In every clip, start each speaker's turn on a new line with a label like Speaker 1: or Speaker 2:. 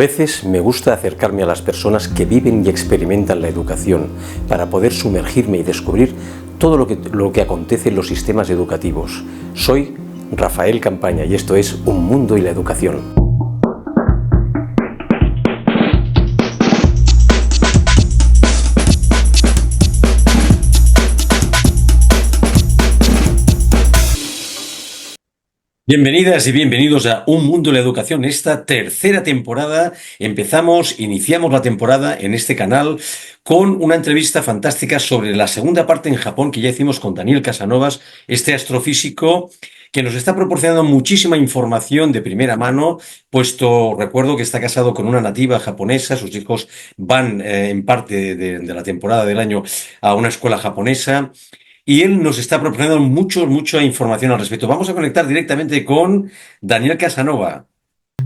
Speaker 1: veces me gusta acercarme a las personas que viven y experimentan la educación para poder sumergirme y descubrir todo lo que acontece en los sistemas educativos. Soy Rafael Campaña y esto es Un Mundo y la Educación. Bienvenidas y bienvenidos a Un Mundo y la Educación. Esta tercera temporada iniciamos la temporada en este canal con una entrevista fantástica sobre la segunda parte en Japón que ya hicimos con Daniel Casanovas, este astrofísico que nos está proporcionando muchísima información de primera mano, puesto recuerdo que está casado con una nativa japonesa, sus hijos van en parte de la temporada del año a una escuela japonesa. Y él nos está proporcionando mucha información al respecto. Vamos a conectar directamente con Daniel Casanova.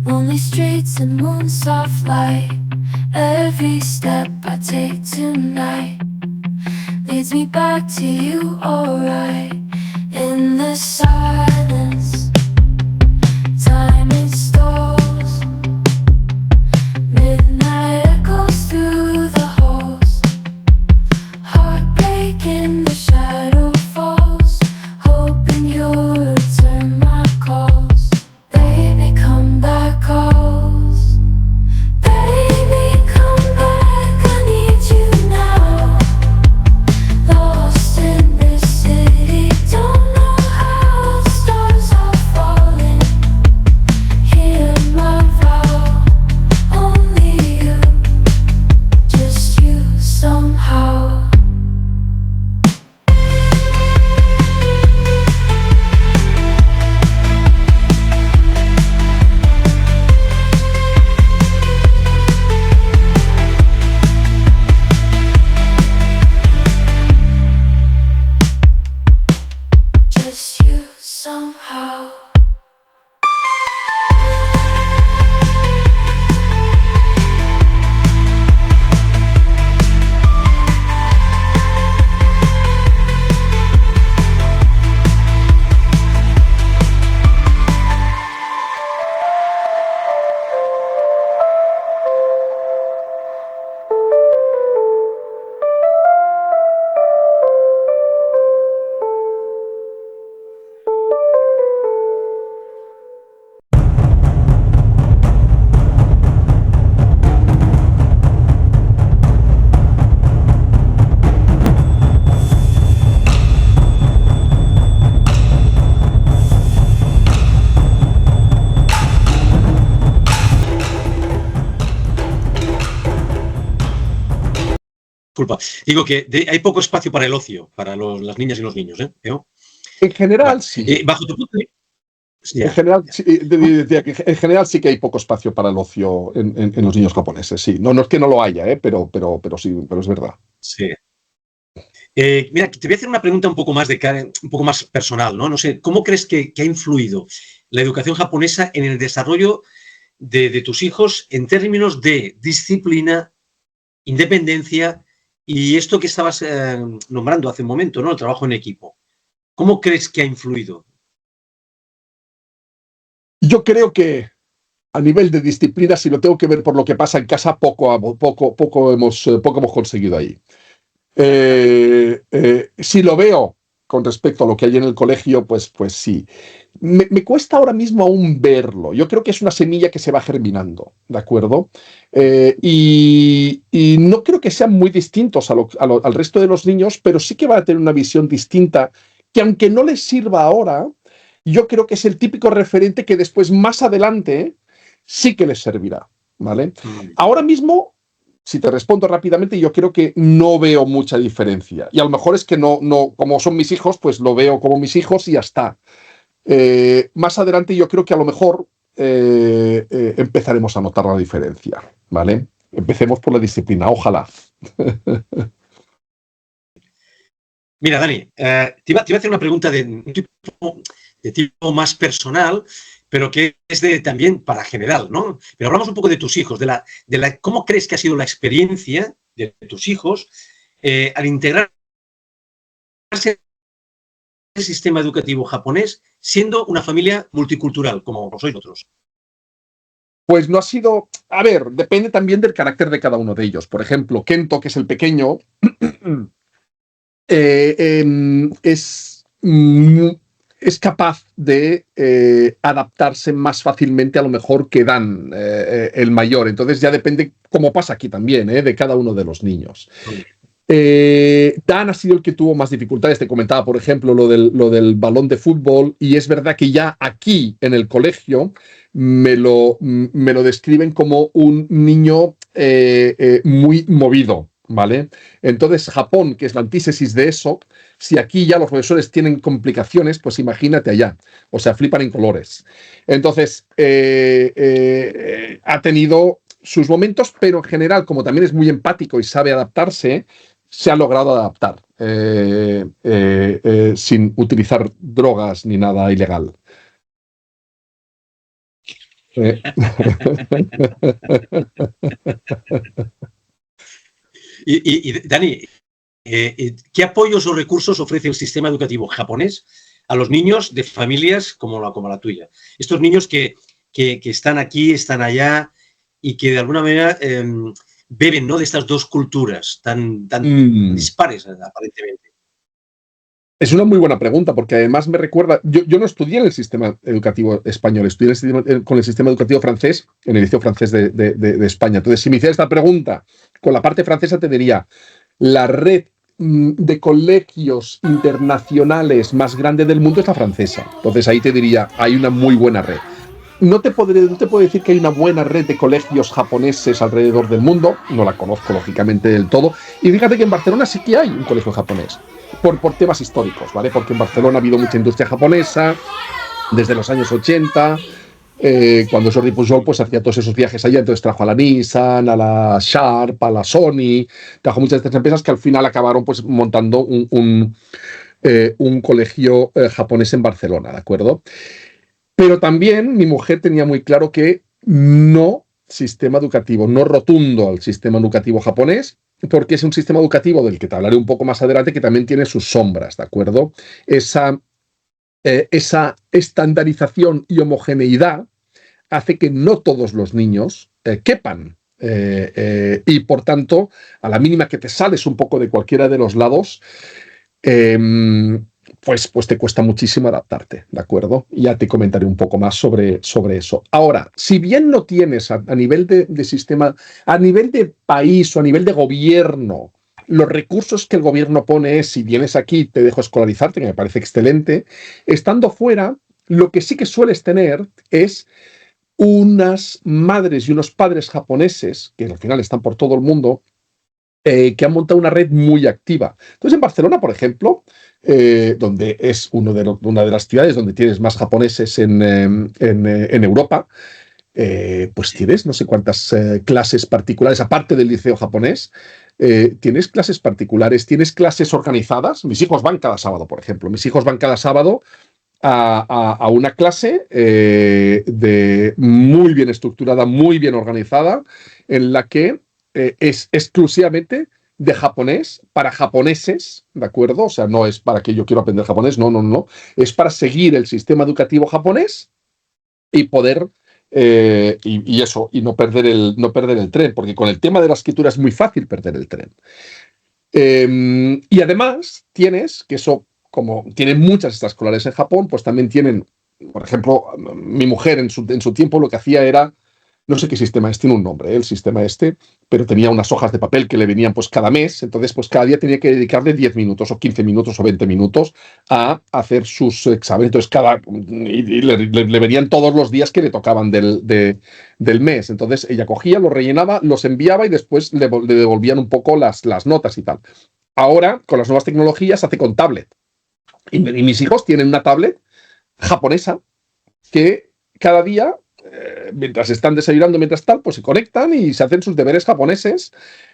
Speaker 1: Only streets and moon soft light. Every step I take tonight leads me back to you, alright. In the silence, time it stalls. Midnight echoes through the halls. Heartbreak in the shadow falls, hoping you'll return my calls. Baby, come back, calls. Baby, come back, I need you now. Lost in this city, don't know how. Stars are falling, hear my vow. Only you, just you somehow. Just you somehow. Disculpa, digo que hay poco espacio para el ocio, para las niñas y los niños, ¿eh? ¿Veo?
Speaker 2: En general, sí.
Speaker 1: Bajo tu punto de
Speaker 2: En general, sí, decía que en general sí que hay poco espacio para el ocio en los niños japoneses, sí. No es que no lo haya, pero sí, pero es verdad.
Speaker 1: Sí. Mira, te voy a hacer una pregunta un poco más personal, ¿no? No sé, ¿cómo crees que ha influido la educación japonesa en el desarrollo de tus hijos en términos de disciplina, independencia y esto que estabas nombrando hace un momento, ¿no? El trabajo en equipo. ¿Cómo crees que ha influido?
Speaker 2: Yo creo que a nivel de disciplina, si lo tengo que ver por lo que pasa en casa, poco hemos conseguido ahí. Si lo veo con respecto a lo que hay en el colegio, pues sí. Me cuesta ahora mismo aún verlo. Yo creo que es una semilla que se va germinando, ¿de acuerdo? Y no creo que sean muy distintos al resto de los niños, pero sí que van a tener una visión distinta, que aunque no les sirva ahora, yo creo que es el típico referente que después, más adelante, sí que les servirá, ¿vale? Ahora mismo, si te respondo rápidamente, yo creo que no veo mucha diferencia. Y a lo mejor es que no, como son mis hijos, pues lo veo como mis hijos y ya está. Más adelante yo creo que a lo mejor empezaremos a notar la diferencia, ¿vale? Empecemos por la disciplina, ojalá.
Speaker 1: Mira, Dani, te iba a hacer una pregunta de tipo más personal, pero que es también para general, ¿no? Pero hablamos un poco de tus hijos, ¿cómo crees que ha sido la experiencia de tus hijos al integrarse en el sistema educativo japonés siendo una familia multicultural, como lo sois vosotros?
Speaker 2: Pues no ha sido, a ver, depende también del carácter de cada uno de ellos. Por ejemplo, Kento, que es el pequeño, es, es capaz de adaptarse más fácilmente a lo mejor que Dan, el mayor. Entonces ya depende, como pasa aquí también, de cada uno de los niños. Dan ha sido el que tuvo más dificultades. Te comentaba, por ejemplo, lo del balón de fútbol, y es verdad que ya aquí en el colegio me lo describen como un niño muy movido, ¿vale? Entonces, Japón, que es la antítesis de eso, si aquí ya los profesores tienen complicaciones, pues imagínate allá. O sea, flipan en colores. Entonces, ha tenido sus momentos, pero en general, como también es muy empático y sabe adaptarse, se ha logrado adaptar sin utilizar drogas ni nada ilegal. Eh.
Speaker 1: Dani, ¿qué apoyos o recursos ofrece el sistema educativo japonés a los niños de familias como la tuya? Estos niños que están aquí, están allá y que de alguna manera beben, ¿no?, de estas dos culturas tan dispares, aparentemente.
Speaker 2: Es una muy buena pregunta, porque además me recuerda, yo no estudié en el sistema educativo español, estudié con el sistema educativo francés, en el Liceo Francés de España. Entonces, si me hiciera esta pregunta con la parte francesa, te diría, la red de colegios internacionales más grande del mundo es la francesa. Entonces ahí te diría, hay una muy buena red. No te puedo decir que hay una buena red de colegios japoneses alrededor del mundo, no la conozco lógicamente del todo, y fíjate que en Barcelona sí que hay un colegio japonés, por temas históricos, ¿vale? Porque en Barcelona ha habido mucha industria japonesa desde los años 80, cuando Jordi Pujol pues hacía todos esos viajes allá, entonces trajo a la Nissan, a la Sharp, a la Sony, trajo muchas de estas empresas que al final acabaron pues montando un colegio japonés en Barcelona, ¿de acuerdo? Pero también mi mujer tenía muy claro que no sistema educativo, no rotundo al sistema educativo japonés, porque es un sistema educativo del que te hablaré un poco más adelante, que también tiene sus sombras, ¿de acuerdo? Esa estandarización y homogeneidad hace que no todos los niños quepan. Y por tanto, a la mínima que te sales un poco de cualquiera de los lados, pues te cuesta muchísimo adaptarte, ¿de acuerdo? Ya te comentaré un poco más sobre eso. Ahora, si bien no tienes a nivel de sistema, a nivel de país o a nivel de gobierno, los recursos que el gobierno pone es, si vienes aquí, te dejo escolarizarte, que me parece excelente, estando fuera, lo que sí que sueles tener es unas madres y unos padres japoneses, que al final están por todo el mundo, que han montado una red muy activa. Entonces, en Barcelona, por ejemplo, donde es una de las ciudades donde tienes más japoneses en Europa, pues tienes no sé cuántas clases particulares, aparte del liceo japonés, tienes clases particulares, tienes clases organizadas. Mis hijos van cada sábado, por ejemplo. Mis hijos van cada sábado a una clase muy bien estructurada, muy bien organizada, en la que es exclusivamente de japonés para japoneses, ¿de acuerdo? O sea, no es para que yo quiero aprender japonés, no. Es para seguir el sistema educativo japonés y poder y no perder el tren, porque con el tema de la escritura es muy fácil perder el tren. Y además tienes, que eso, como tienen muchas extraescolares en Japón, pues también tienen, por ejemplo, mi mujer en su tiempo lo que hacía era, no sé qué sistema es, tiene un nombre, el sistema pero tenía unas hojas de papel que le venían pues cada mes, entonces pues cada día tenía que dedicarle 10 minutos o 15 minutos o 20 minutos a hacer sus exámenes, entonces y le venían todos los días que le tocaban del mes, entonces ella cogía, los rellenaba, los enviaba y después le devolvían un poco las notas y tal. Ahora, con las nuevas tecnologías, hace con tablet. Y mis hijos tienen una tablet japonesa que cada día, mientras están desayunando, mientras tal, pues se conectan y se hacen sus deberes japoneses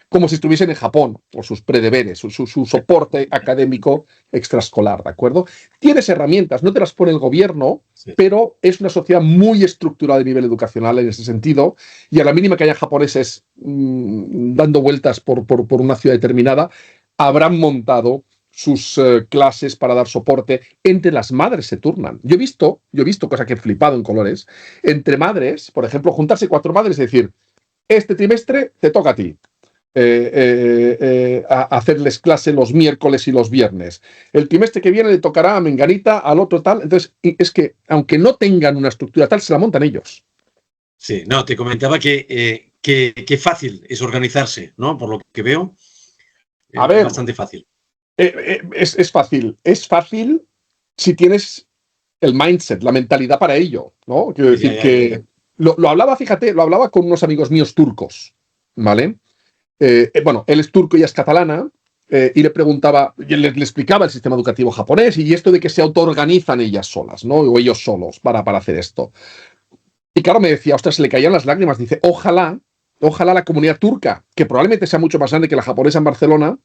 Speaker 2: como si estuviesen en Japón, o sus predeberes, su soporte académico extraescolar, ¿de acuerdo? Tienes herramientas, no te las pone el gobierno, sí, pero es una sociedad muy estructurada a nivel educacional en ese sentido, y a la mínima que haya japoneses dando vueltas por una ciudad determinada, habrán montado clases para dar soporte. Entre las madres se turnan. Yo he visto, cosa que he flipado en colores, entre madres, por ejemplo, juntarse 4 madres y decir, este trimestre te toca a ti. A hacerles clase los miércoles y los viernes. El trimestre que viene le tocará a Menganita, al otro tal. Entonces, es que, aunque no tengan una estructura tal, se la montan ellos.
Speaker 1: Sí, no, te comentaba que fácil es organizarse, ¿no? Por lo que veo,
Speaker 2: a ver,
Speaker 1: bastante fácil.
Speaker 2: Es fácil. Es fácil si tienes el mindset, la mentalidad para ello, ¿no? Quiero decir que lo hablaba con unos amigos míos turcos, ¿vale? Bueno, él es turco y ella es catalana, y le preguntaba, le explicaba el sistema educativo japonés y esto de que se autoorganizan ellas solas, ¿no? O ellos solos para hacer esto. Y claro, me decía, ostras, se le caían las lágrimas. Dice, ojalá la comunidad turca, que probablemente sea mucho más grande que la japonesa en Barcelona,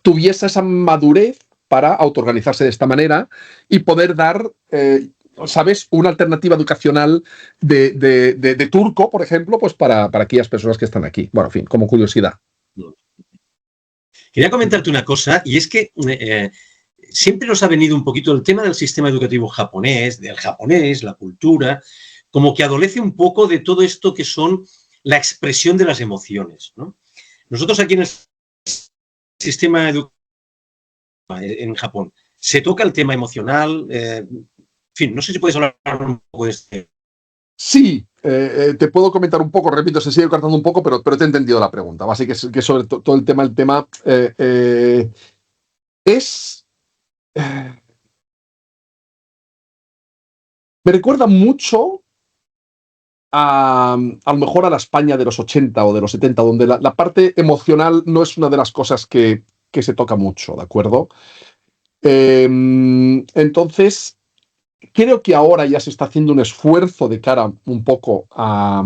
Speaker 2: tuviese esa madurez para autoorganizarse de esta manera y poder dar, ¿sabes?, una alternativa educacional de turco, por ejemplo, pues para aquellas personas que están aquí. Bueno, en fin, como curiosidad.
Speaker 1: Quería comentarte una cosa, y es que siempre nos ha venido un poquito el tema del sistema educativo japonés, del japonés, la cultura, como que adolece un poco de todo esto que son la expresión de las emociones, ¿no? Nosotros aquí en el sistema educativo en Japón, se toca el tema emocional, en fin, no sé si puedes hablar un poco de este.
Speaker 2: Sí, te puedo comentar un poco, repito, se sigue cortando un poco, pero te he entendido la pregunta. Así que sobre todo el tema es... me recuerda mucho a lo mejor a la España de los 80 o de los 70, donde la parte emocional no es una de las cosas que se toca mucho, ¿de acuerdo? Entonces, creo que ahora ya se está haciendo un esfuerzo de cara un poco a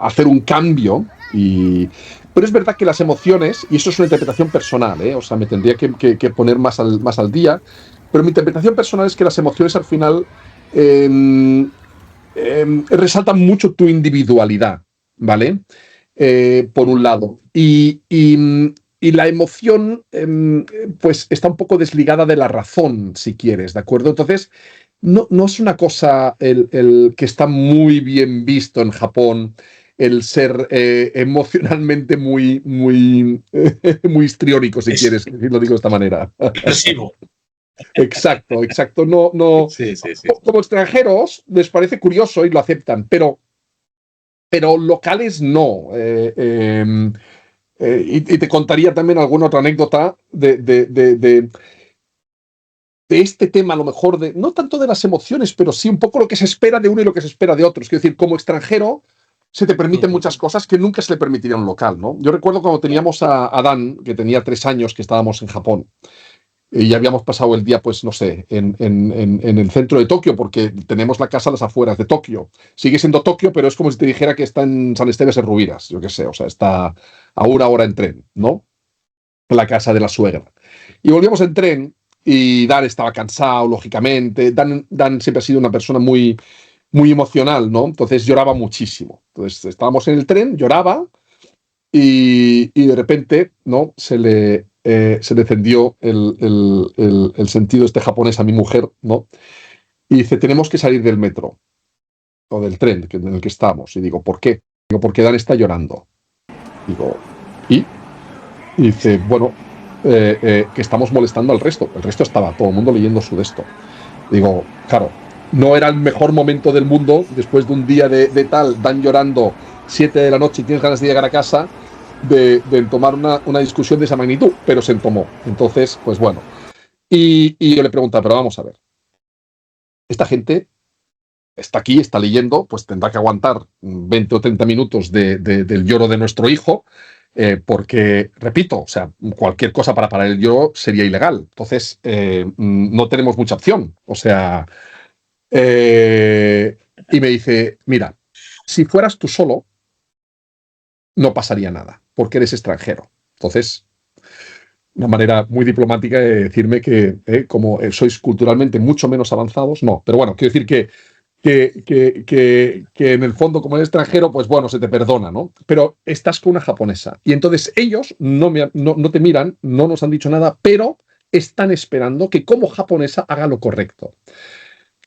Speaker 2: hacer un cambio, pero es verdad que las emociones, y eso es una interpretación personal, o sea, me tendría que poner más al día, pero mi interpretación personal es que las emociones al final resaltan mucho tu individualidad, ¿vale? Por un lado. Y la emoción, pues, está un poco desligada de la razón, si quieres, ¿de acuerdo? Entonces, no es una cosa el que está muy bien visto en Japón, el ser emocionalmente muy histriónico, si quieres, si lo digo de esta manera.
Speaker 1: Expresivo.
Speaker 2: Exacto. No.
Speaker 1: Sí.
Speaker 2: Como extranjeros les parece curioso y lo aceptan, pero locales no. Y te contaría también alguna otra anécdota de este tema, a lo mejor, no tanto de las emociones, pero sí un poco lo que se espera de uno y lo que se espera de otros. Quiero decir, como extranjero se te permiten muchas cosas que nunca se le permitiría a un local, ¿no? Yo recuerdo cuando teníamos a Dan, que tenía 3 años, que estábamos en Japón, y ya habíamos pasado el día, pues no sé, en el centro de Tokio, porque tenemos la casa a las afueras de Tokio. Sigue siendo Tokio, pero es como si te dijera que está en San Esteves en Rubiras, yo qué sé, o sea, está a 1 hora en tren, ¿no? La casa de la suegra. Y volvíamos en tren y Dan estaba cansado, lógicamente. Dan siempre ha sido una persona muy emocional, ¿no? Entonces lloraba muchísimo. Entonces estábamos en el tren, lloraba y de repente, ¿no? Se le encendió el sentido este japonés a mi mujer, ¿no? Y dice, tenemos que salir del metro o del tren en el que estamos. Y digo, ¿por qué? Digo, porque Dan está llorando. Digo, ¿y? Y dice, bueno, que estamos molestando al resto. El resto estaba todo el mundo leyendo su texto. Digo, claro, no era el mejor momento del mundo después de un día de tal, Dan llorando 7 de la noche y tienes ganas de llegar a casa, de tomar una discusión de esa magnitud, pero se tomó. Entonces, pues bueno. Y yo le preguntaba, pero vamos a ver. Esta gente está aquí, está leyendo, pues tendrá que aguantar 20 o 30 minutos del lloro de nuestro hijo, porque, repito, o sea, cualquier cosa para parar el lloro sería ilegal. Entonces, no tenemos mucha opción. O sea, y me dice, mira, si fueras tú solo, no pasaría nada, porque eres extranjero. Entonces, una manera muy diplomática de decirme que como sois culturalmente mucho menos avanzados, no. Pero bueno, quiero decir que que en el fondo, como en el extranjero, pues bueno, se te perdona, ¿no? Pero estás con una japonesa. Y entonces ellos no te miran, no nos han dicho nada, pero están esperando que como japonesa haga lo correcto.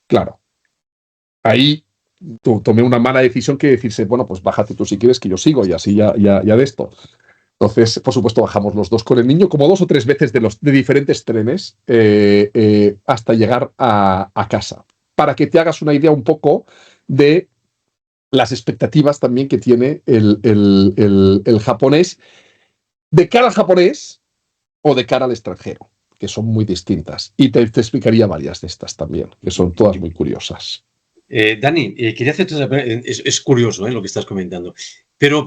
Speaker 2: Claro, ahí tomé una mala decisión que decirse, bueno, pues bájate tú si quieres que yo sigo y así ya de esto. Entonces, por supuesto, bajamos los dos con el niño como 2 o 3 veces de diferentes trenes hasta llegar a casa. Para que te hagas una idea un poco de las expectativas también que tiene el japonés de cara al japonés o de cara al extranjero, que son muy distintas. Y te explicaría varias de estas también, que son todas muy curiosas.
Speaker 1: Dani, quería hacerte es curioso lo que estás comentando, pero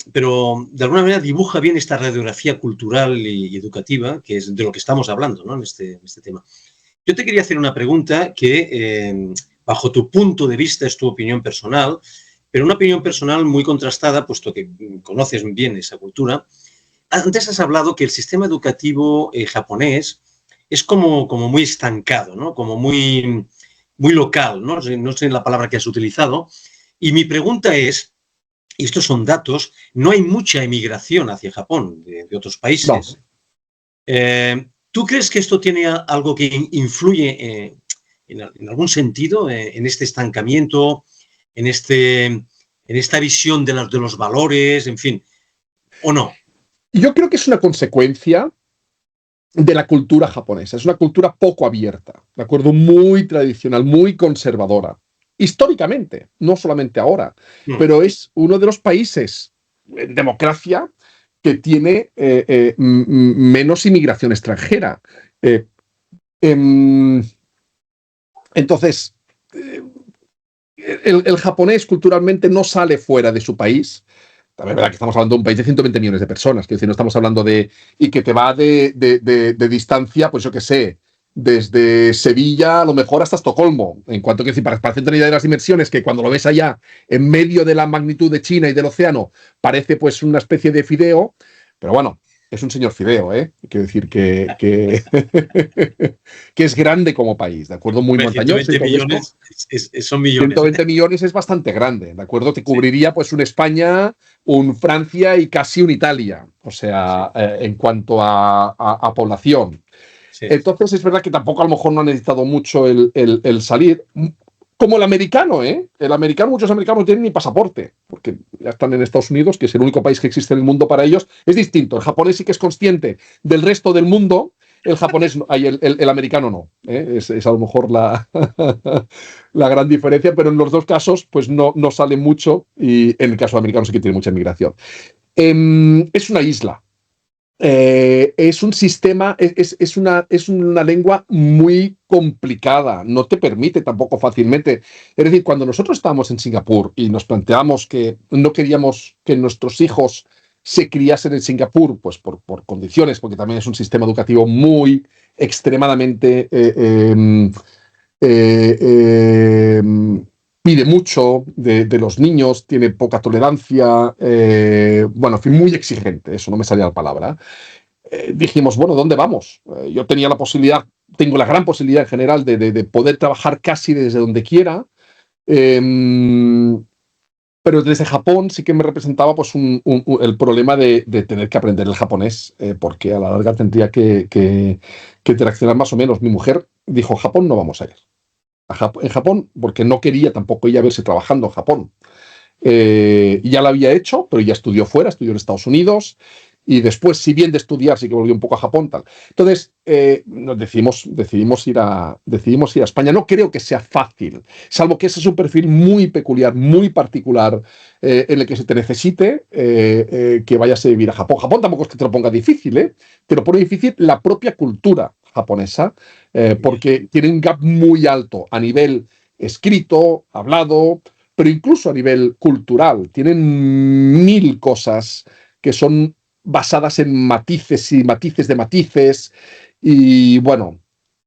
Speaker 1: de alguna manera dibuja bien esta radiografía cultural y educativa, que es de lo que estamos hablando, ¿no? En este tema. Yo te quería hacer una pregunta que, bajo tu punto de vista, es tu opinión personal, pero una opinión personal muy contrastada, puesto que conoces bien esa cultura. Antes has hablado que el sistema educativo japonés es como muy estancado, ¿no? Como muy local, ¿no? No sé la palabra que has utilizado. Y mi pregunta es, y estos son datos, no hay mucha emigración hacia Japón de otros
Speaker 2: No,
Speaker 1: países. ¿Tú crees que esto tiene algo que influye en algún sentido en este estancamiento, en esta visión de los valores, en fin, o no?
Speaker 2: yo creo que es una consecuencia de la cultura japonesa. Es una cultura poco abierta, ¿de acuerdo? Muy tradicional, muy conservadora. Históricamente, no solamente ahora,
Speaker 1: Mm.
Speaker 2: pero es uno de los países en democracia que tiene menos inmigración extranjera. Eh, em, entonces, eh, el japonés culturalmente no sale fuera de su país. También es verdad que estamos hablando de un país de 120 millones de personas, que decir, no estamos hablando de. Y que te va de distancia, pues yo qué sé, desde Sevilla a lo mejor hasta Estocolmo. En cuanto que decir, para hacerte una idea de las dimensiones, que cuando lo ves allá, en medio de la magnitud de China y del océano, parece pues una especie de fideo, pero bueno. Es un señor fideo, ¿eh? Quiero decir que es grande como país, ¿de acuerdo? Muy
Speaker 1: Hombre,
Speaker 2: montañoso y
Speaker 1: 120
Speaker 2: todo esto.
Speaker 1: millones son millones.
Speaker 2: 120 millones es bastante grande, ¿de acuerdo? Te
Speaker 1: Sí,
Speaker 2: cubriría pues un España, un Francia y casi un Italia, o
Speaker 1: sí,
Speaker 2: sea, en cuanto a población.
Speaker 1: sí.
Speaker 2: Entonces es verdad que tampoco a lo mejor no ha necesitado mucho el salir, como el americano, ¿eh? El americano, muchos americanos no tienen ni pasaporte, porque ya están en Estados Unidos, que es el único país que existe en el mundo para ellos. Es distinto, el japonés sí que es consciente del resto del mundo, el japonés, el americano no. ¿Eh? Es a lo mejor la gran diferencia, pero en los dos casos pues no sale mucho y en el caso americano sí que tiene mucha inmigración. Es una isla, es un sistema, es una lengua muy complicada, no te permite tampoco fácilmente. Es decir, cuando nosotros estábamos en Singapur y nos planteamos que no queríamos que nuestros hijos se criasen en Singapur, pues por condiciones, porque también es un sistema educativo muy extremadamente eh, eh, pide mucho de los niños, tiene poca tolerancia, bueno, en fin, muy exigente, eso no me salía la palabra. Dijimos, bueno, ¿dónde vamos? Yo tenía la posibilidad, tengo la gran posibilidad en general de poder trabajar casi desde donde quiera, eh, pero desde Japón sí que me representaba pues el problema de tener que aprender el japonés, porque a la larga tendría que reaccionar más o menos. Mi mujer dijo, Japón no vamos a ir. En Japón, porque no quería tampoco ella verse trabajando en Japón. Ya lo había hecho, pero ya estudió fuera, estudió en Estados Unidos, y después, si bien de estudiar, sí que volvió un poco a Japón, tal. Entonces, nos decidimos ir a España. No creo que sea fácil, salvo que ese es un perfil muy peculiar, muy particular, en el que se te necesite que vayas a vivir a Japón. Japón tampoco es que te lo ponga difícil, ¿eh? Te lo pone difícil la propia cultura japonesa, porque tiene un gap muy alto a nivel escrito, hablado, pero incluso a nivel cultural. Tienen mil cosas que son basadas en matices y matices de matices. Y bueno,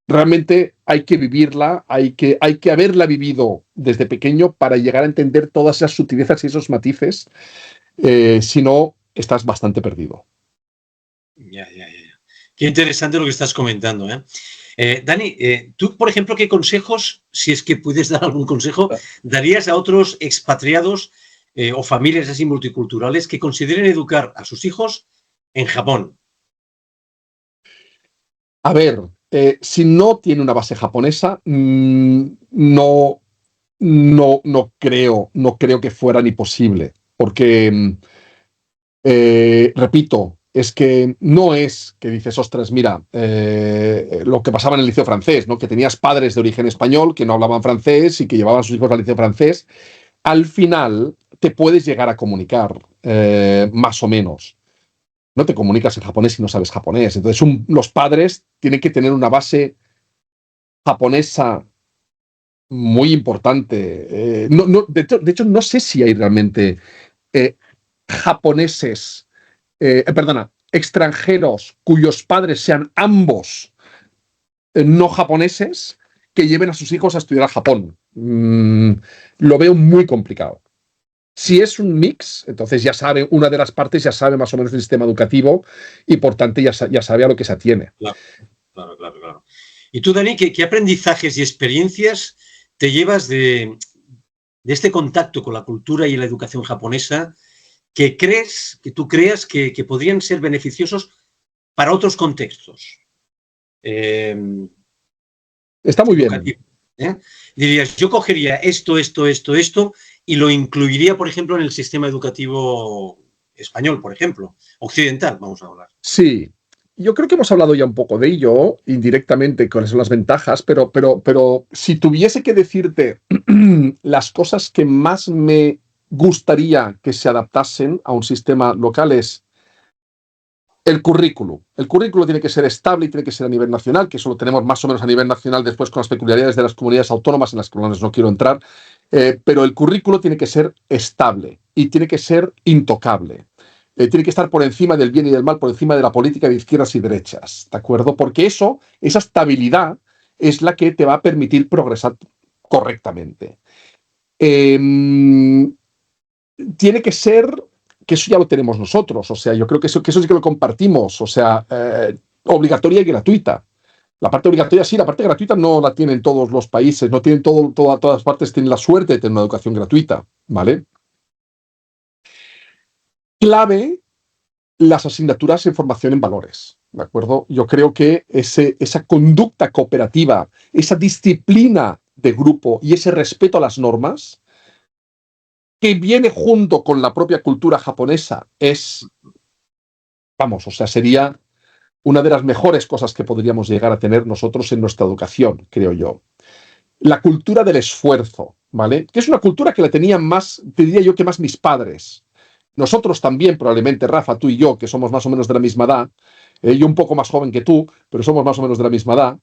Speaker 2: realmente hay que vivirla, hay que haberla vivido desde pequeño para llegar a entender todas esas sutilezas y esos matices. Si no, estás bastante perdido.
Speaker 1: Ya. Qué interesante lo que estás comentando, ¿eh? Dani, tú, por ejemplo, ¿qué consejos, si es que puedes dar algún consejo, darías a otros expatriados o familias así multiculturales que consideren educar a sus hijos en Japón?
Speaker 2: A ver, si no tiene una base japonesa, no creo que fuera ni posible, porque, repito, es que no es que dices, ostras, mira, lo que pasaba en el liceo francés, ¿no? Que tenías padres de origen español que no hablaban francés y que llevaban a sus hijos al liceo francés. Al final te puedes llegar a comunicar, más o menos. No te comunicas en japonés si no sabes japonés. Entonces, los padres tienen que tener una base japonesa muy importante. De hecho, no sé si hay realmente eh, japoneses, perdona, extranjeros cuyos padres sean ambos no japoneses que lleven a sus hijos a estudiar a Japón. Lo veo muy complicado. Si es un mix, entonces ya sabe, una de las partes ya sabe más o menos el sistema educativo y por tanto ya sabe a lo que se atiene.
Speaker 1: Claro, claro, claro, claro. ¿Y tú, Dani, qué aprendizajes y experiencias te llevas de este contacto con la cultura y la educación japonesa que tú creas que podrían ser beneficiosos para otros contextos?
Speaker 2: Está muy bien.
Speaker 1: Educativo, ¿eh? Dirías, yo cogería esto y lo incluiría, por ejemplo, en el sistema educativo español, por ejemplo, occidental, vamos a hablar.
Speaker 2: Sí, yo creo que hemos hablado ya un poco de ello, indirectamente, cuáles son las ventajas, pero si tuviese que decirte las cosas que más me gustaría que se adaptasen a un sistema local es el currículo. El currículo tiene que ser estable y tiene que ser a nivel nacional, que eso lo tenemos más o menos a nivel nacional después con las peculiaridades de las comunidades autónomas en las que no quiero entrar, pero el currículo tiene que ser estable y tiene que ser intocable. Tiene que estar por encima del bien y del mal, por encima de la política de izquierdas y derechas, ¿de acuerdo? Porque esa estabilidad es la que te va a permitir progresar correctamente. Tiene que ser, que eso ya lo tenemos nosotros, o sea, yo creo que eso sí que lo compartimos, o sea, obligatoria y gratuita. La parte obligatoria sí, la parte gratuita no la tienen todos los países, no tienen todas partes tienen la suerte de tener una educación gratuita, ¿vale? Clave las asignaturas en formación en valores, ¿de acuerdo? Yo creo que esa conducta cooperativa, esa disciplina de grupo y ese respeto a las normas que viene junto con la propia cultura japonesa vamos, o sea, sería una de las mejores cosas que podríamos llegar a tener nosotros en nuestra educación, creo yo. La cultura del esfuerzo, ¿vale? Que es una cultura que la tenían más, te diría yo que más mis padres. Nosotros también, probablemente, Rafa, tú y yo, que somos más o menos de la misma edad, yo un poco más joven que tú, pero somos más o menos de la misma edad.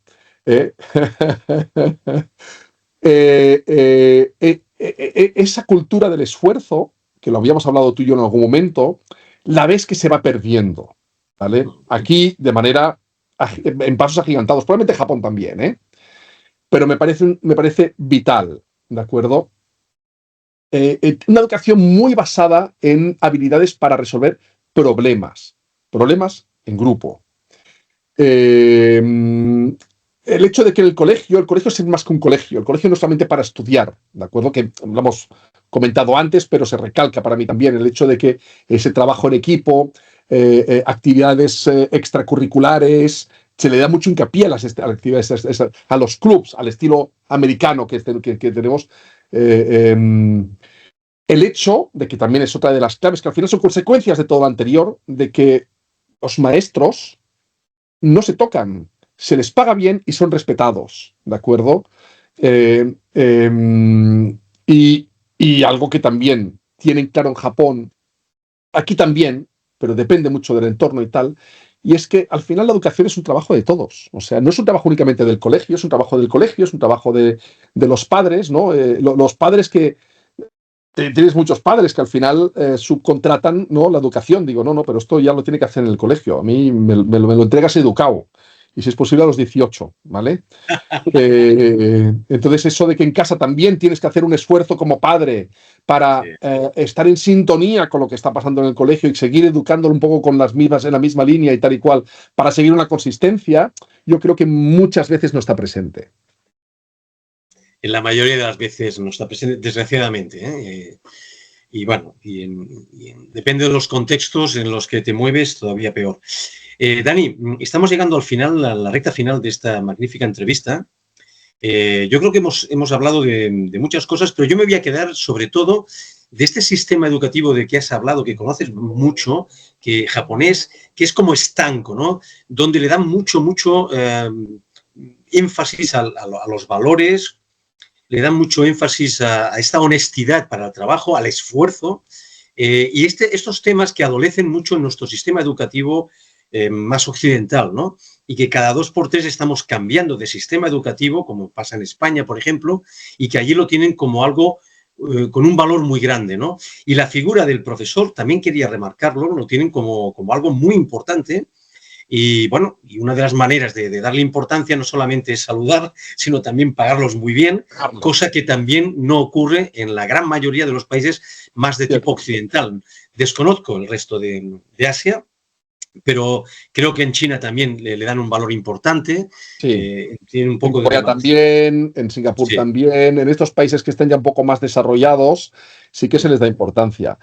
Speaker 2: Esa cultura del esfuerzo, que lo habíamos hablado tú y yo en algún momento, la ves que se va perdiendo, ¿vale? Aquí de manera, en pasos agigantados, probablemente Japón también, ¿eh? Pero me parece vital, ¿de acuerdo? Una educación muy basada en habilidades para resolver problemas en grupo. El hecho de que el colegio es más que un colegio. El colegio no es solamente para estudiar, ¿de acuerdo? Que lo hemos comentado antes, pero se recalca para mí también el hecho de que ese trabajo en equipo, actividades extracurriculares, se le da mucho hincapié a las actividades, a los clubs, al estilo americano que tenemos. El hecho de que también es otra de las claves, que al final son consecuencias de todo lo anterior, de que los maestros no se tocan, se les paga bien y son respetados, ¿de acuerdo? Y algo que también tienen claro en Japón, aquí también, pero depende mucho del entorno y tal, y es que al final la educación es un trabajo de todos, o sea, no es un trabajo únicamente del colegio, es un trabajo del colegio, es un trabajo de los padres, ¿no? Los padres que tienes muchos padres que al final subcontratan, ¿no?, la educación. Digo, no, pero esto ya lo tiene que hacer en el colegio. A mí me lo entregas educado. Y si es posible a los 18, ¿vale? Entonces eso de que en casa también tienes que hacer un esfuerzo como padre para estar en sintonía con lo que está pasando en el colegio y seguir educándolo un poco en la misma línea y tal y cual, para seguir una consistencia, yo creo que muchas veces no está presente.
Speaker 1: En la mayoría de las veces no está presente, desgraciadamente, ¿eh? Y bueno, depende de los contextos en los que te mueves, todavía peor. Dani, estamos llegando al final, a la recta final de esta magnífica entrevista. Yo creo que hemos hablado de muchas cosas, pero yo me voy a quedar sobre todo de este sistema educativo de que has hablado, que conoces mucho, que japonés, que es como estanco, ¿no? Donde le dan mucho énfasis a los valores, le dan mucho énfasis a esta honestidad para el trabajo, al esfuerzo, y estos temas que adolecen mucho en nuestro sistema educativo más occidental, ¿no? Y que cada 2 por 3 estamos cambiando de sistema educativo, como pasa en España, por ejemplo, y que allí lo tienen como algo con un valor muy grande, ¿no? Y la figura del profesor, también quería remarcarlo, lo tienen como algo muy importante. Y bueno, y una de las maneras de darle importancia no solamente es saludar, sino también pagarlos muy bien, cosa que también no ocurre en la gran mayoría de los países más de tipo occidental. Desconozco el resto de Asia, pero creo que en China también le dan un valor importante.
Speaker 2: Sí.
Speaker 1: Tienen un poco
Speaker 2: en Corea también, en Singapur sí. También, en estos países que estén ya un poco más desarrollados, sí que se les da importancia.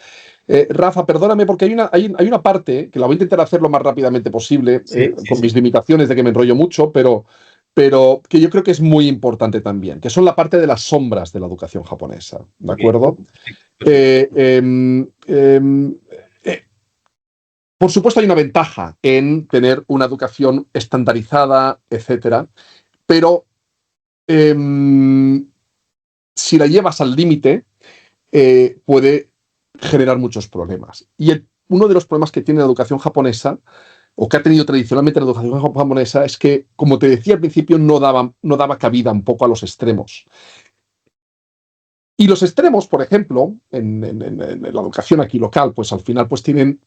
Speaker 2: Rafa, perdóname, porque hay una parte que la voy a intentar hacer lo más rápidamente posible, con mis limitaciones de que me enrollo mucho, pero que yo creo que es muy importante también, que son la parte de las sombras de la educación japonesa, ¿de acuerdo? Por supuesto, hay una ventaja en tener una educación estandarizada, etcétera, pero si la llevas al límite, puede generar muchos problemas. Y uno de los problemas que tiene la educación japonesa, o que ha tenido tradicionalmente la educación japonesa, es que, como te decía al principio, no daba cabida un poco a los extremos. Y los extremos, por ejemplo, en la educación aquí local, pues al final pues tienen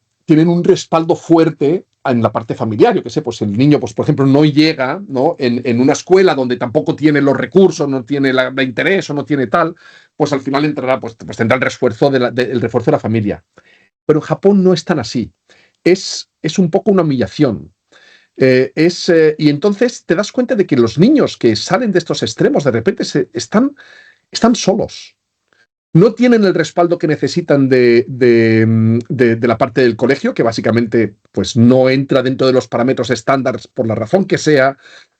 Speaker 2: un respaldo fuerte en la parte familiar. Yo qué sé, pues el niño, pues por ejemplo, no llega, ¿no? En una escuela donde tampoco tiene los recursos, no tiene la interés o no tiene tal, pues al final entrará, pues tendrá el refuerzo de la familia. Pero en Japón no es tan así. Es un poco una humillación. Y entonces te das cuenta de que los niños que salen de estos extremos de repente están solos. No tienen el respaldo que necesitan de la parte del colegio, que básicamente pues, no entra dentro de los parámetros estándares por la razón que sea.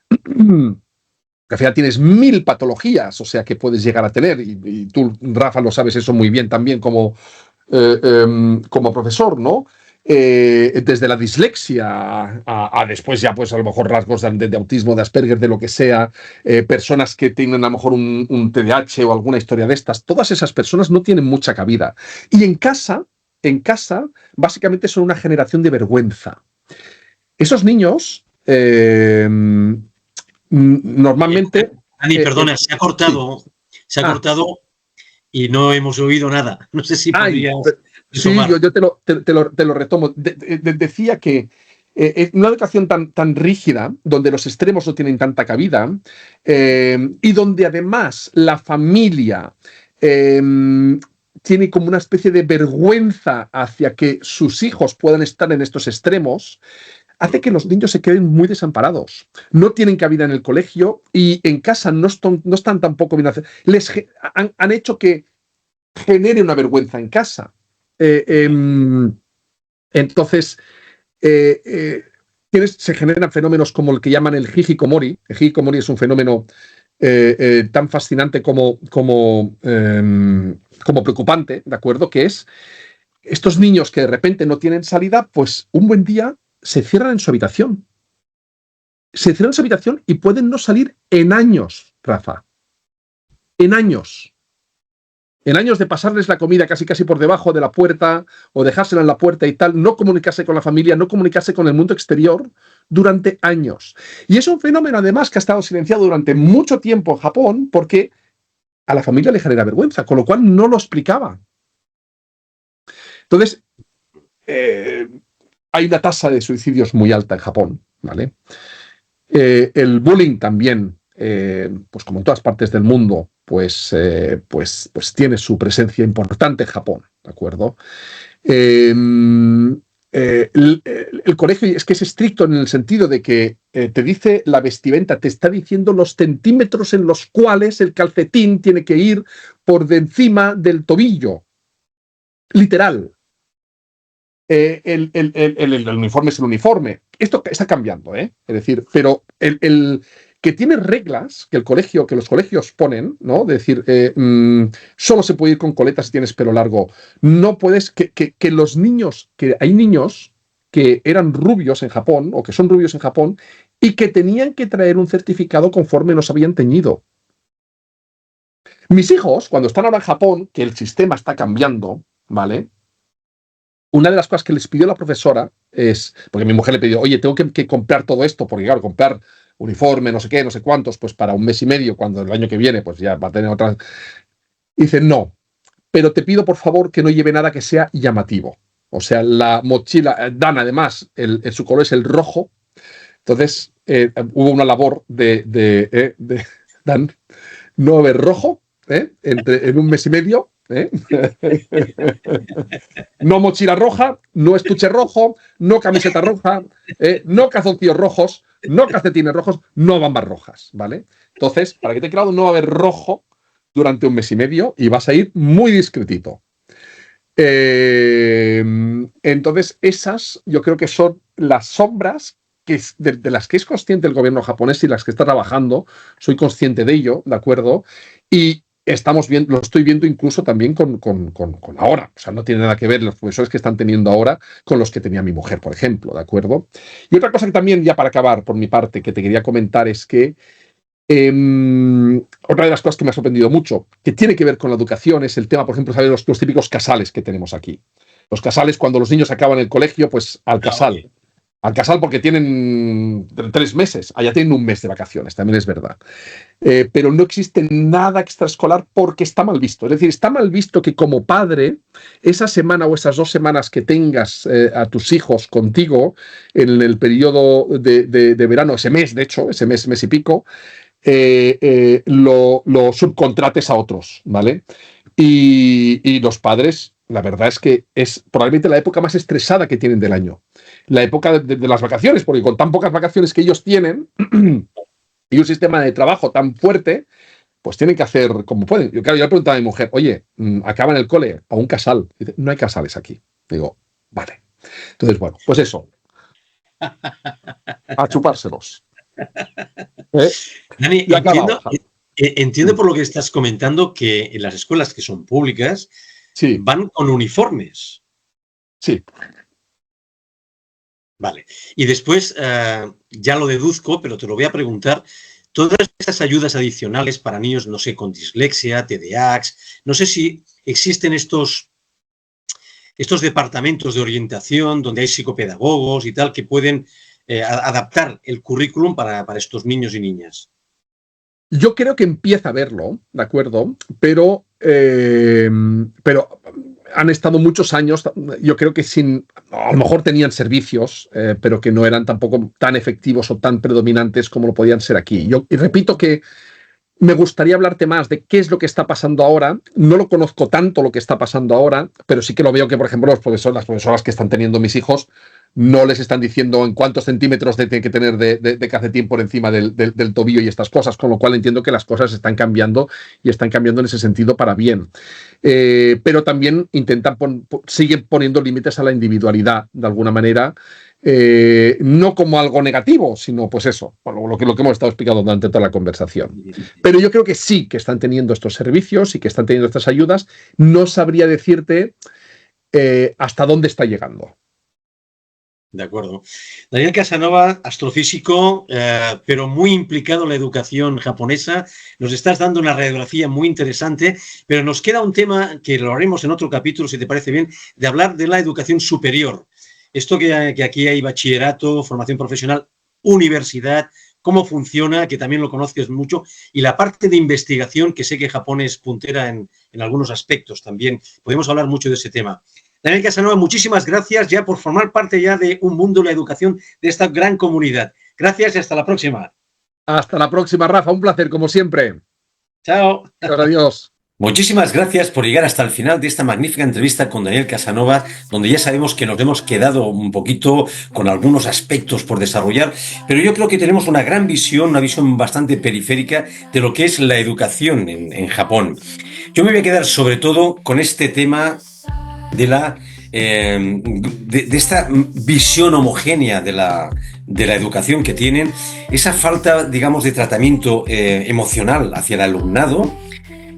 Speaker 2: Al final tienes 1000 patologías, o sea, que puedes llegar a tener. Y tú, Rafa, lo sabes eso muy bien también como profesor, ¿no? Desde la dislexia a después ya pues a lo mejor rasgos de autismo, de Asperger, de lo que sea, personas que tienen a lo mejor un TDAH o alguna historia de estas, todas esas personas no tienen mucha cabida. Y en casa, básicamente son una generación de vergüenza. Esos niños, normalmente...
Speaker 1: Dani, perdona, se ha cortado, sí. Se ha cortado y no hemos oído nada. No sé si podrías...
Speaker 2: Sí, yo te lo retomo. Decía que una educación tan rígida, donde los extremos no tienen tanta cabida, y donde además la familia tiene como una especie de vergüenza hacia que sus hijos puedan estar en estos extremos, hace que los niños se queden muy desamparados. No tienen cabida en el colegio y en casa no están tampoco bien. Han hecho que genere una vergüenza en casa. Entonces, se generan fenómenos como el que llaman el hikikomori. El hikikomori es un fenómeno tan fascinante como preocupante, ¿de acuerdo? Que es estos niños que de repente no tienen salida, pues un buen día se cierran en su habitación. Se cierran en su habitación y pueden no salir en años, Rafa. En años. En años de pasarles la comida casi por debajo de la puerta o dejársela en la puerta y tal, no comunicarse con la familia, no comunicarse con el mundo exterior durante años. Y es un fenómeno además que ha estado silenciado durante mucho tiempo en Japón porque a la familia le genera vergüenza, con lo cual no lo explicaba. Entonces, hay una tasa de suicidios muy alta en Japón, ¿vale? El bullying también, pues como en todas partes del mundo, pues tiene su presencia importante en Japón, ¿de acuerdo? el colegio es que es estricto en el sentido de que te dice la vestimenta, te está diciendo los centímetros en los cuales el calcetín tiene que ir por de encima del tobillo. Literal. El uniforme es el uniforme. Esto está cambiando, ¿eh? Es decir, pero que tiene reglas que los colegios ponen, ¿no? De decir, solo se puede ir con coletas si tienes pelo largo. No puedes, que los niños, que hay niños que eran rubios en Japón, o que son rubios en Japón, y que tenían que traer un certificado conforme los habían teñido. Mis hijos, cuando están ahora en Japón, que el sistema está cambiando, ¿vale? Una de las cosas que les pidió la profesora es, porque mi mujer le pidió, oye, tengo que comprar todo esto, porque claro, comprar uniforme, no sé qué, no sé cuántos, pues para un mes y medio, cuando el año que viene, pues ya va a tener otras. Dice, no, pero te pido por favor que no lleve nada que sea llamativo. O sea, la mochila, Dan además, su color es el rojo, entonces hubo una labor de Dan, no ver rojo, en un mes y medio, no mochila roja, no estuche rojo, no camiseta roja, no calzoncillos rojos, no calcetines rojos, no bambas rojas, ¿vale? Entonces, para que te quede claro, no va a haber rojo durante un mes y medio y vas a ir muy discretito. Entonces, esas yo creo que son las sombras de las que es consciente el gobierno japonés y las que está trabajando. Soy consciente de ello, ¿de acuerdo? Y estamos viendo, lo estoy viendo incluso también con ahora. O sea, no tiene nada que ver los profesores que están teniendo ahora con los que tenía mi mujer, por ejemplo, ¿de acuerdo? Y otra cosa que también, ya para acabar por mi parte, que te quería comentar es que otra de las cosas que me ha sorprendido mucho, que tiene que ver con la educación, es el tema, por ejemplo, ¿sabes? Los típicos casales que tenemos aquí. Los casales, cuando los niños acaban el colegio, pues al casal. Al casal porque tienen 3 meses, allá tienen un mes de vacaciones, también es verdad. Pero no existe nada extraescolar porque está mal visto. Es decir, está mal visto que como padre, esa semana o esas 2 semanas que tengas a tus hijos contigo en el periodo de verano, ese mes, de hecho, ese mes y pico, lo subcontrates a otros, ¿vale? Y los padres, la verdad es que es probablemente la época más estresada que tienen del año. La época de las vacaciones, porque con tan pocas vacaciones que ellos tienen y un sistema de trabajo tan fuerte, pues tienen que hacer como pueden. Yo le preguntaba a mi mujer, oye, acaban el cole a un casal. Dice, no hay casales aquí. Digo, vale. Entonces, bueno, pues eso. A chupárselos.
Speaker 3: Dani, entiendo por lo que estás comentando que en las escuelas que son públicas
Speaker 2: sí,
Speaker 3: van con uniformes.
Speaker 2: Sí.
Speaker 3: Vale. Y después, ya lo deduzco, pero te lo voy a preguntar, todas esas ayudas adicionales para niños, no sé, con dislexia, TDAH, no sé si existen estos departamentos de orientación donde hay psicopedagogos y tal que pueden adaptar el currículum para estos niños y niñas.
Speaker 2: Yo creo que empieza a verlo, ¿de acuerdo? Pero han estado muchos años, yo creo que a lo mejor tenían servicios, pero que no eran tampoco tan efectivos o tan predominantes como lo podían ser aquí. Y repito que me gustaría hablarte más de qué es lo que está pasando ahora. No lo conozco tanto lo que está pasando ahora, pero sí que lo veo que, por ejemplo, las profesoras que están teniendo mis hijos no les están diciendo en cuántos centímetros tienen que tener de calcetín por encima del tobillo y estas cosas, con lo cual entiendo que las cosas están cambiando y están cambiando en ese sentido para bien. Pero también siguen poniendo límites a la individualidad, de alguna manera, no como algo negativo, sino pues eso, lo que hemos estado explicando durante toda la conversación. Pero yo creo que sí que están teniendo estos servicios y que están teniendo estas ayudas. No sabría decirte hasta dónde está llegando.
Speaker 3: De acuerdo. Daniel Casanova, astrofísico, pero muy implicado en la educación japonesa. Nos estás dando una radiografía muy interesante, pero nos queda un tema que lo haremos en otro capítulo, si te parece bien, de hablar de la educación superior. Esto que aquí hay bachillerato, formación profesional, universidad, cómo funciona, que también lo conoces mucho, y la parte de investigación, que sé que Japón es puntera en algunos aspectos también. Podemos hablar mucho de ese tema. Daniel Casanova, muchísimas gracias ya por formar parte ya de Un Mundo de la Educación, de esta gran comunidad. Gracias y hasta la próxima.
Speaker 2: Hasta la próxima, Rafa. Un placer, como siempre.
Speaker 3: Chao.
Speaker 2: Adiós.
Speaker 1: Muchísimas gracias por llegar hasta el final de esta magnífica entrevista con Daniel Casanova, donde ya sabemos que nos hemos quedado un poquito con algunos aspectos por desarrollar, pero yo creo que tenemos una gran visión, una visión bastante periférica de lo que es la educación en Japón. Yo me voy a quedar sobre todo con este tema de de esta visión homogénea de la educación que tienen, esa falta, digamos, de tratamiento emocional hacia el alumnado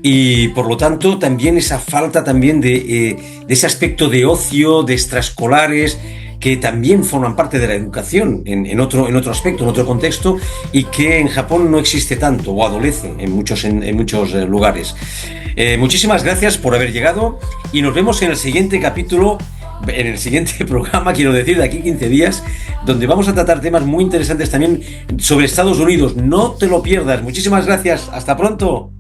Speaker 1: y por lo tanto también esa falta también de ese aspecto de ocio, de extraescolares, que también forman parte de la educación en otro aspecto, en otro contexto, y que en Japón no existe tanto o adolece en muchos lugares. Muchísimas gracias por haber llegado y nos vemos en el siguiente capítulo, en el siguiente programa, quiero decir, de aquí 15 días, donde vamos a tratar temas muy interesantes también sobre Estados Unidos. No te lo pierdas. Muchísimas gracias. Hasta pronto.